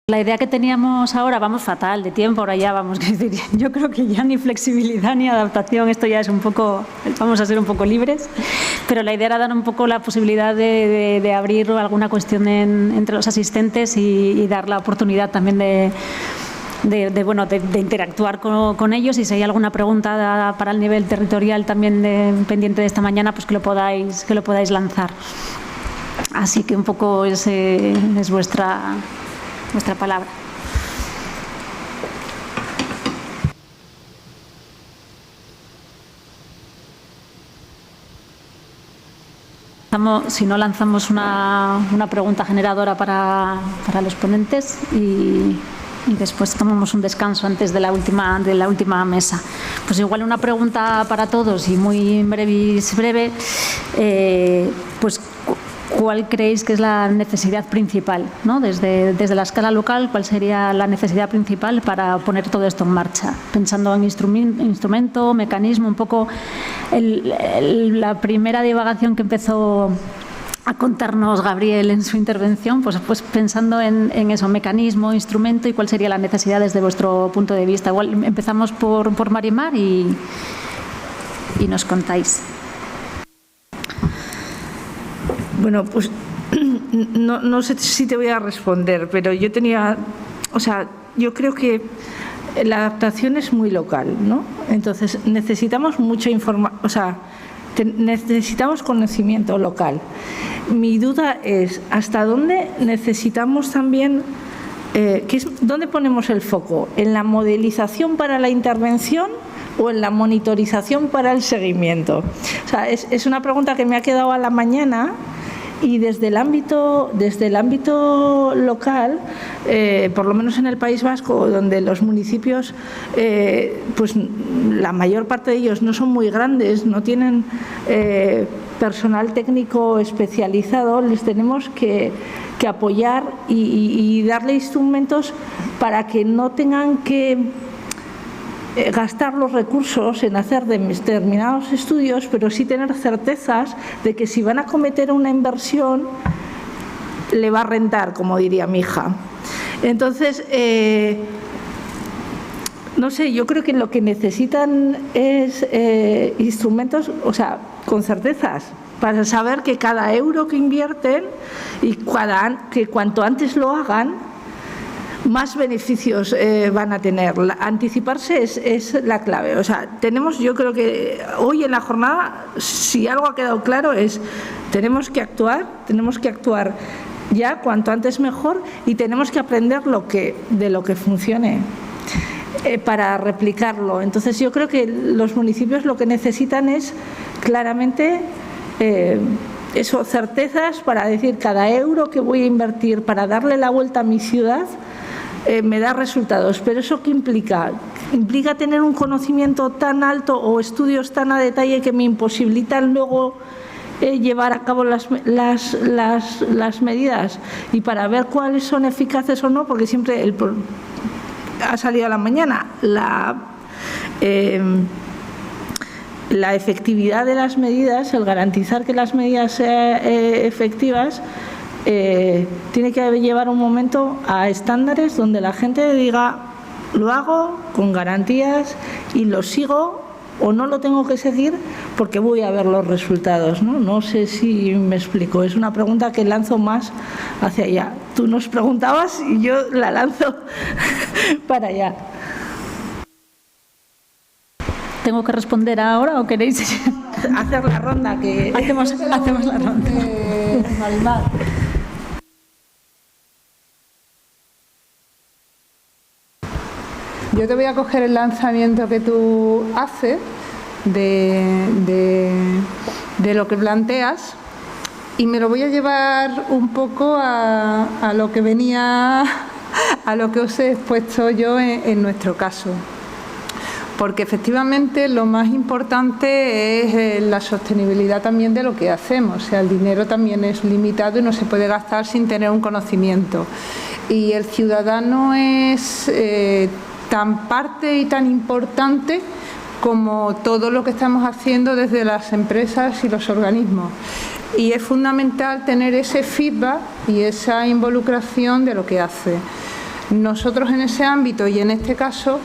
La idea que teníamos ahora, vamos fatal de tiempo, ahora ya vamos, yo creo que ya ni flexibilidad ni adaptación, esto ya es un poco, vamos a ser un poco libres, pero la idea era dar un poco la posibilidad de abrir alguna cuestión entre los asistentes y dar la oportunidad también de interactuar con ellos, y si hay alguna pregunta para el nivel territorial también pendiente de esta mañana, pues que lo podáis lanzar. Así que un poco es vuestra palabra. Si no, lanzamos una pregunta generadora para los ponentes y después tomamos un descanso antes de la última mesa. Pues igual una pregunta para todos y muy breve, pues ¿cuál creéis que es la necesidad principal, ¿no? Desde la escala local, ¿cuál sería la necesidad principal para poner todo esto en marcha? Pensando en instrumento, mecanismo, un poco la primera divagación que empezó a contarnos Gabriel en su intervención, pues pensando en eso, mecanismo, instrumento, y cuál sería la necesidad desde vuestro punto de vista. Igual empezamos por Marimar y nos contáis. Bueno, pues no sé si te voy a responder, pero yo creo que la adaptación es muy local, ¿no? Entonces necesitamos mucha información, necesitamos conocimiento local. Mi duda es hasta dónde necesitamos también, ¿dónde ponemos el foco? ¿En la modelización para la intervención o en la monitorización para el seguimiento? O sea, es una pregunta que me ha quedado a la mañana. Y desde el ámbito local, por lo menos en el País Vasco, donde los municipios, pues la mayor parte de ellos no son muy grandes, no tienen personal técnico especializado, les tenemos que apoyar y darle instrumentos para que no tengan que gastar los recursos en hacer determinados estudios, pero sí tener certezas de que si van a cometer una inversión le va a rentar, como diría mi hija. Entonces, no sé, yo creo que lo que necesitan es instrumentos, con certezas, para saber que cada euro que invierten y que cuanto antes lo hagan, más beneficios van a tener. Anticiparse es la clave. Yo creo que hoy en la jornada, si algo ha quedado claro, es tenemos que actuar ya, cuanto antes mejor, y tenemos que aprender de lo que funcione para replicarlo. Entonces yo creo que los municipios lo que necesitan es claramente certezas para decir cada euro que voy a invertir para darle la vuelta a mi ciudad me da resultados. Pero ¿eso qué implica? Implica tener un conocimiento tan alto o estudios tan a detalle que me imposibilitan luego llevar a cabo las medidas, y para ver cuáles son eficaces o no, porque siempre ha salido a la mañana la efectividad de las medidas, el garantizar que las medidas sean efectivas, tiene que llevar un momento a estándares donde la gente diga lo hago con garantías y lo sigo, o no lo tengo que seguir porque voy a ver los resultados, ¿no? No sé si me explico, es una pregunta que lanzo más hacia allá. Tú nos preguntabas y yo la lanzo para allá. ¿Tengo que responder ahora o queréis hacer la ronda? Hacemos la ronda. Marimar. Yo te voy a coger el lanzamiento que tú haces de lo que planteas y me lo voy a llevar un poco a lo que venía, a lo que os he expuesto yo en nuestro caso. Porque efectivamente lo más importante es la sostenibilidad también de lo que hacemos. O sea, el dinero también es limitado y no se puede gastar sin tener un conocimiento. Y el ciudadano es tan parte y tan importante como todo lo que estamos haciendo desde las empresas y los organismos. Y es fundamental tener ese feedback y esa involucración de lo que hace. Nosotros en ese ámbito y en este caso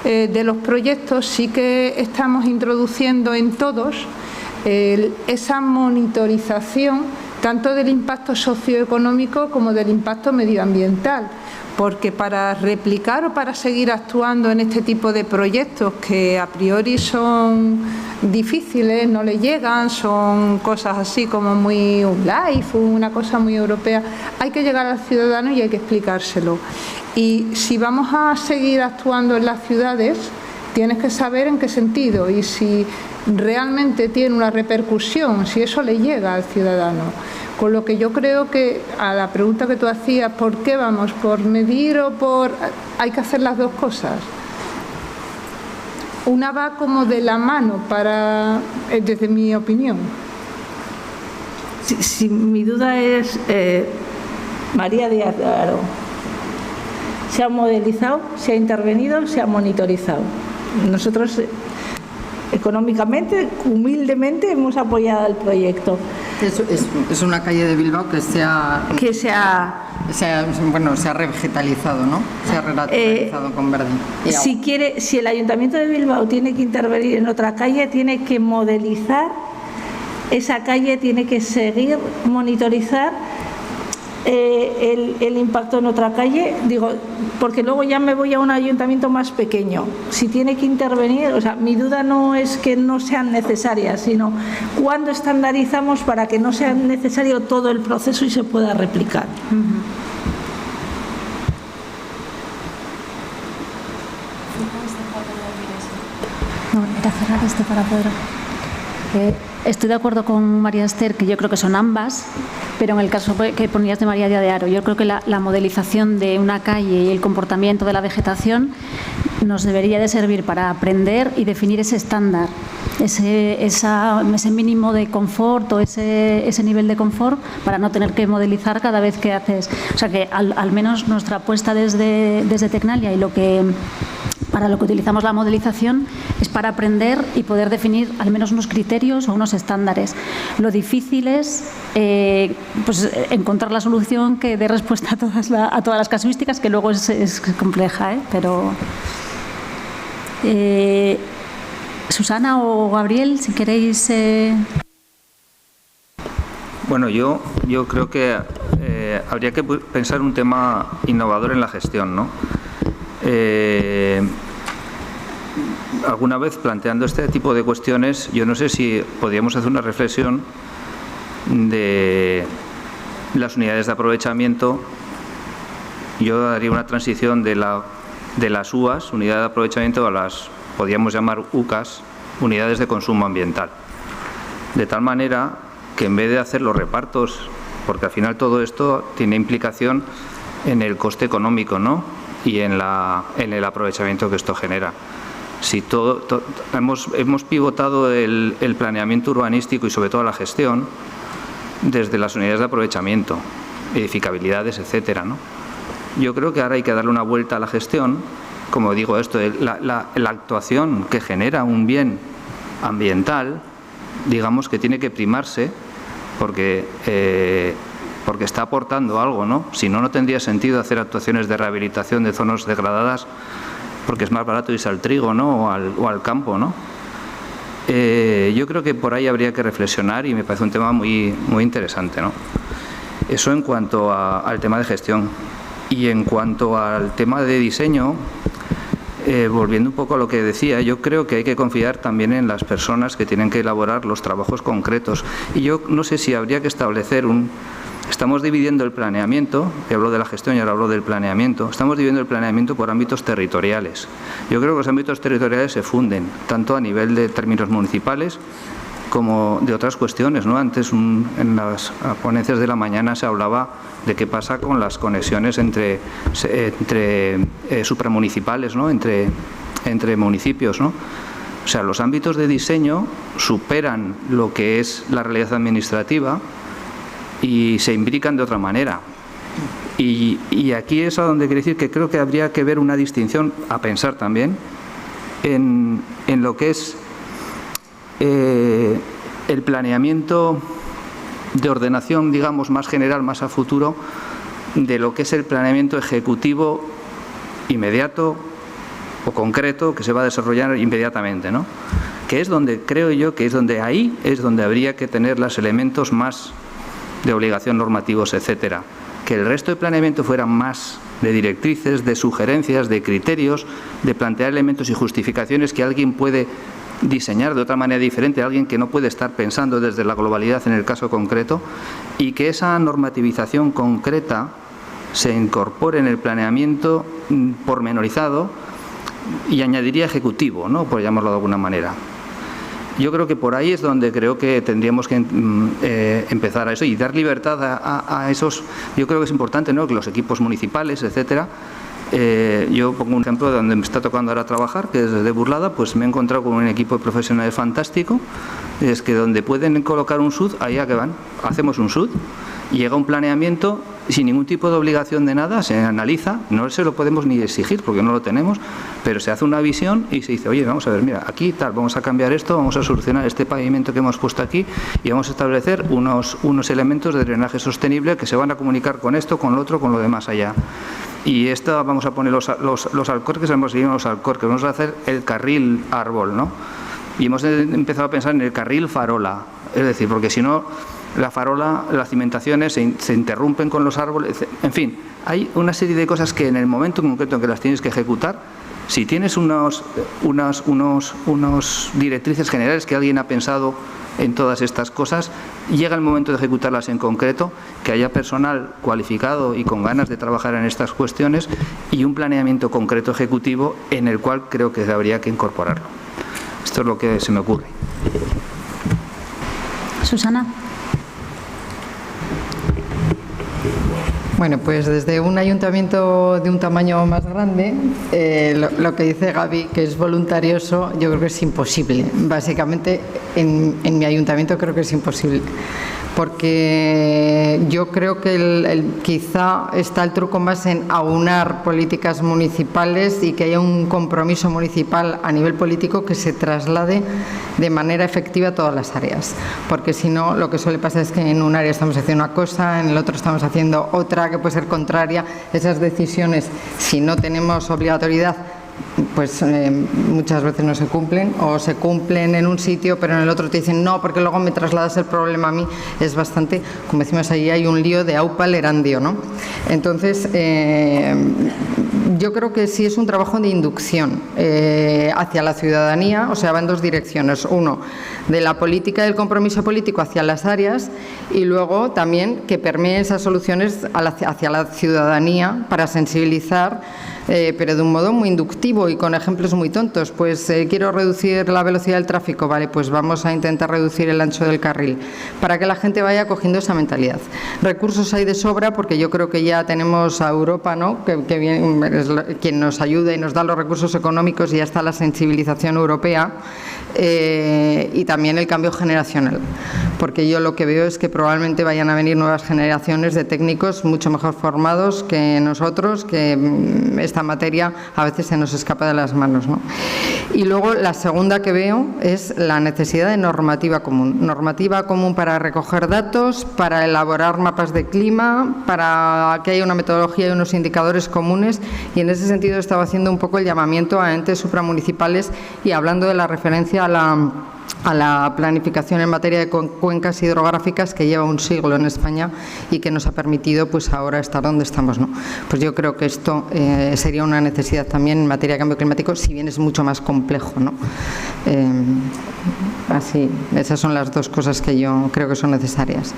de los proyectos sí que estamos introduciendo en todos esa monitorización tanto del impacto socioeconómico como del impacto medioambiental, porque para replicar o para seguir actuando en este tipo de proyectos que a priori son difíciles, no le llegan, son cosas así como muy un life, una cosa muy europea, hay que llegar al ciudadano y hay que explicárselo. Y si vamos a seguir actuando en las ciudades, tienes que saber en qué sentido y si realmente tiene una repercusión, si eso le llega al ciudadano. Con lo que yo creo que a la pregunta que tú hacías, ¿por qué vamos? ¿Por medir o por...? Hay que hacer las dos cosas. Una va como de la mano, desde mi opinión. Sí, mi duda es, María Díaz de Haro, ¿se ha modelizado, se ha intervenido, se ha monitorizado? Nosotros económicamente, humildemente, hemos apoyado el proyecto. Es una calle de Bilbao que se ha revegetalizado, ¿no? Se ha renaturalizado con verde. Si el Ayuntamiento de Bilbao tiene que intervenir en otra calle, tiene que modelizar esa calle, tiene que seguir monitorizar el impacto en otra calle, digo, porque luego ya me voy a un ayuntamiento más pequeño. Si tiene que intervenir, o sea, mi duda no es que no sean necesarias, sino cuándo estandarizamos para que no sea necesario todo el proceso y se pueda replicar. No, era cerrar para poder... estoy de acuerdo con María Esther, que yo creo que son ambas, pero en el caso que ponías de María Díaz de Haro, yo creo que la modelización de una calle y el comportamiento de la vegetación nos debería de servir para aprender y definir ese estándar, ese mínimo de confort o ese nivel de confort para no tener que modelizar cada vez que haces. O sea que al menos nuestra apuesta desde Tecnalia y para lo que utilizamos la modelización es para aprender y poder definir al menos unos criterios o unos estándares. Lo difícil es pues encontrar la solución que dé respuesta a todas las casuísticas, que luego es compleja, pero... Susana o Gabriel, si queréis... Bueno, yo creo que habría que pensar un tema innovador en la gestión, ¿no? Alguna vez planteando este tipo de cuestiones, yo no sé si podríamos hacer una reflexión de las unidades de aprovechamiento. Yo haría una transición de las UAS, unidad de aprovechamiento, a las, podríamos llamar UCAS, unidades de consumo ambiental. De tal manera que en vez de hacer los repartos, porque al final todo esto tiene implicación en el coste económico, ¿no? Y en el aprovechamiento que esto genera. Si hemos pivotado el planeamiento urbanístico y sobre todo la gestión desde las unidades de aprovechamiento, edificabilidades, etcétera, ¿no? Yo creo que ahora hay que darle una vuelta a la gestión, como digo, la actuación que genera un bien ambiental, digamos que tiene que primarse porque está aportando algo, ¿no? Si no, no tendría sentido hacer actuaciones de rehabilitación de zonas degradadas, porque es más barato irse al trigo, ¿no? o al campo, ¿no? Yo creo que por ahí habría que reflexionar y me parece un tema muy, muy interesante, ¿no? Eso en cuanto al tema de gestión. Y en cuanto al tema de diseño, volviendo un poco a lo que decía, yo creo que hay que confiar también en las personas que tienen que elaborar los trabajos concretos. Y yo no sé si habría que establecer Estamos dividiendo el planeamiento, que hablo de la gestión y ahora hablo del planeamiento, estamos dividiendo el planeamiento por ámbitos territoriales. Yo creo que los ámbitos territoriales se funden, tanto a nivel de términos municipales como de otras cuestiones, ¿no? Antes en las ponencias de la mañana se hablaba de qué pasa con las conexiones entre supramunicipales, ¿no? Entre municipios, ¿no? O sea, los ámbitos de diseño superan lo que es la realidad administrativa y se imbrican de otra manera. Y aquí es a donde quiero decir que creo que habría que ver una distinción, a pensar también, en lo que es el planeamiento de ordenación, digamos, más general, más a futuro, de lo que es el planeamiento ejecutivo inmediato o concreto que se va a desarrollar inmediatamente, ¿no? Que es donde, creo yo, que es donde ahí es donde habría que tener los elementos más de obligación normativos, etcétera. Que el resto de planeamiento fuera más de directrices, de sugerencias, de criterios, de plantear elementos y justificaciones que alguien puede diseñar de otra manera diferente, alguien que no puede estar pensando desde la globalidad en el caso concreto, y que esa normativización concreta se incorpore en el planeamiento pormenorizado y añadiría ejecutivo, ¿no?, por llamarlo de alguna manera. Yo creo que por ahí es donde creo que tendríamos que empezar a eso y dar libertad a esos. Yo creo que es importante, ¿no?, que los equipos municipales, etcétera. Yo pongo un ejemplo de donde me está tocando ahora trabajar, que es desde Burlada, pues me he encontrado con un equipo de profesionales fantástico. Es que donde pueden colocar un SUD, allá que van. Hacemos un SUD, llega un planeamiento sin ningún tipo de obligación de nada, se analiza, no se lo podemos ni exigir porque no lo tenemos, pero se hace una visión y se dice, oye, vamos a ver, mira, aquí tal, vamos a cambiar esto, vamos a solucionar este pavimento que hemos puesto aquí y vamos a establecer unos elementos de drenaje sostenible que se van a comunicar con esto, con lo otro, con lo demás allá. Y esto vamos a poner los alcorques, vamos a seguir los alcorques, vamos a hacer el carril árbol, ¿no? Y hemos empezado a pensar en el carril farola, es decir, porque si no, la farola, las cimentaciones se interrumpen con los árboles, en fin, hay una serie de cosas que en el momento concreto en que las tienes que ejecutar, si tienes unos directrices generales que alguien ha pensado en todas estas cosas, llega el momento de ejecutarlas en concreto, que haya personal cualificado y con ganas de trabajar en estas cuestiones y un planeamiento concreto ejecutivo en el cual creo que habría que incorporarlo. Esto es lo que se me ocurre. Susana. Bueno, pues desde un ayuntamiento de un tamaño más grande, lo que dice Gaby, que es voluntarioso, yo creo que es imposible. Básicamente, en mi ayuntamiento creo que es imposible. Porque yo creo que quizá está el truco más en aunar políticas municipales y que haya un compromiso municipal a nivel político que se traslade de manera efectiva a todas las áreas. Porque si no, lo que suele pasar es que en un área estamos haciendo una cosa, en el otro estamos haciendo otra que puede ser contraria. Esas decisiones, si no tenemos obligatoriedad, pues muchas veces no se cumplen, o se cumplen en un sitio pero en el otro te dicen no porque luego me trasladas el problema a mí. Es bastante, como decimos ahí, hay un lío de aupa lerandio, ¿no? Entonces yo creo que sí es un trabajo de inducción hacia la ciudadanía, o sea, va en dos direcciones: uno, de la política y del compromiso político hacia las áreas, y luego también que permee esas soluciones hacia la ciudadanía para sensibilizar, pero de un modo muy inductivo y con ejemplos muy tontos. Pues quiero reducir la velocidad del tráfico, vale, pues vamos a intentar reducir el ancho del carril, para que la gente vaya cogiendo esa mentalidad. Recursos hay de sobra, porque yo creo que ya tenemos a Europa, ¿no?, que es quien nos ayuda y nos da los recursos económicos, y ya está la sensibilización europea, y también el cambio generacional, porque yo lo que veo es que probablemente vayan a venir nuevas generaciones de técnicos mucho mejor formados que nosotros, que esta materia a veces se nos escapa de las manos, ¿no? Y luego la segunda que veo es la necesidad de normativa común para recoger datos, para elaborar mapas de clima, para que haya una metodología y unos indicadores comunes, y en ese sentido estaba haciendo un poco el llamamiento a entes supramunicipales y hablando de la referencia a la planificación en materia de cuencas hidrográficas, que lleva un siglo en España y que nos ha permitido pues ahora estar donde estamos, ¿no? Pues yo creo que esto sería una necesidad también en materia de cambio climático, si bien es mucho más complejo, ¿no? Así, esas son las dos cosas que yo creo que son necesarias.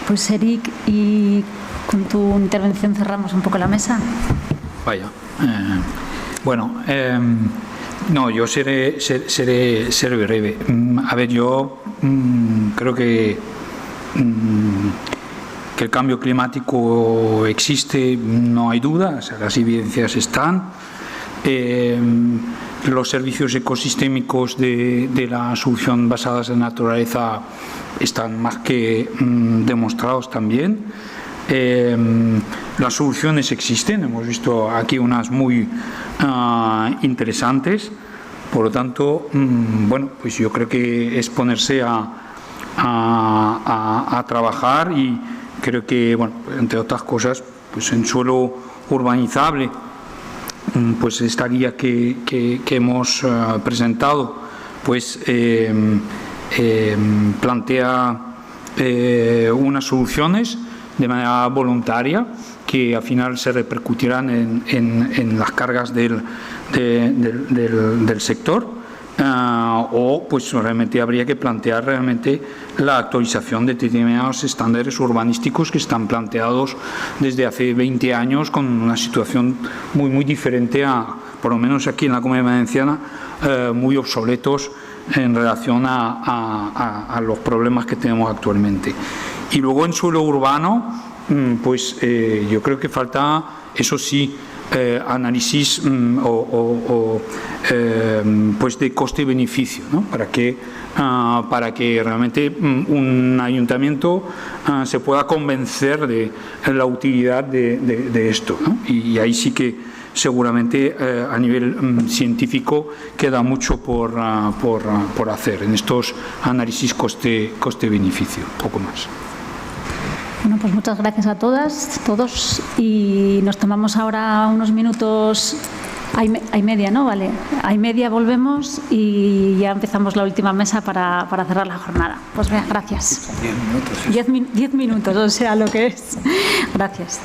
Pues Eric, y con tu intervención cerramos un poco la mesa. Vaya. Bueno, no, yo seré breve. A ver, yo creo que el cambio climático existe, no hay duda, o sea, las evidencias están. Los servicios ecosistémicos de la solución basadas en naturaleza están más que demostrados también. Las soluciones existen, hemos visto aquí unas muy interesantes, por lo tanto, bueno, pues yo creo que es ponerse a trabajar y creo que, bueno, entre otras cosas, pues en suelo urbanizable, pues esta guía que hemos presentado, pues plantea unas soluciones de manera voluntaria que al final se repercutirán en las cargas del sector. O pues realmente habría que plantear realmente la actualización de determinados estándares urbanísticos que están planteados desde hace 20 años con una situación muy diferente a, por lo menos aquí en la Comunidad Valenciana, muy obsoletos en relación a los problemas que tenemos actualmente. Y luego en suelo urbano, pues yo creo que falta, eso sí, análisis pues de coste-beneficio, ¿no? para que realmente un ayuntamiento se pueda convencer de la utilidad de esto, ¿no? Y ahí sí que seguramente a nivel científico queda mucho por hacer en estos análisis coste-beneficio, poco más. Bueno, pues muchas gracias a todas, todos, y nos tomamos ahora unos minutos. Hay media, ¿no? Vale. Hay media, volvemos y ya empezamos la última mesa para cerrar la jornada. Pues bien, gracias. 10 minutos. 10 minutos, o sea, lo que es. Gracias.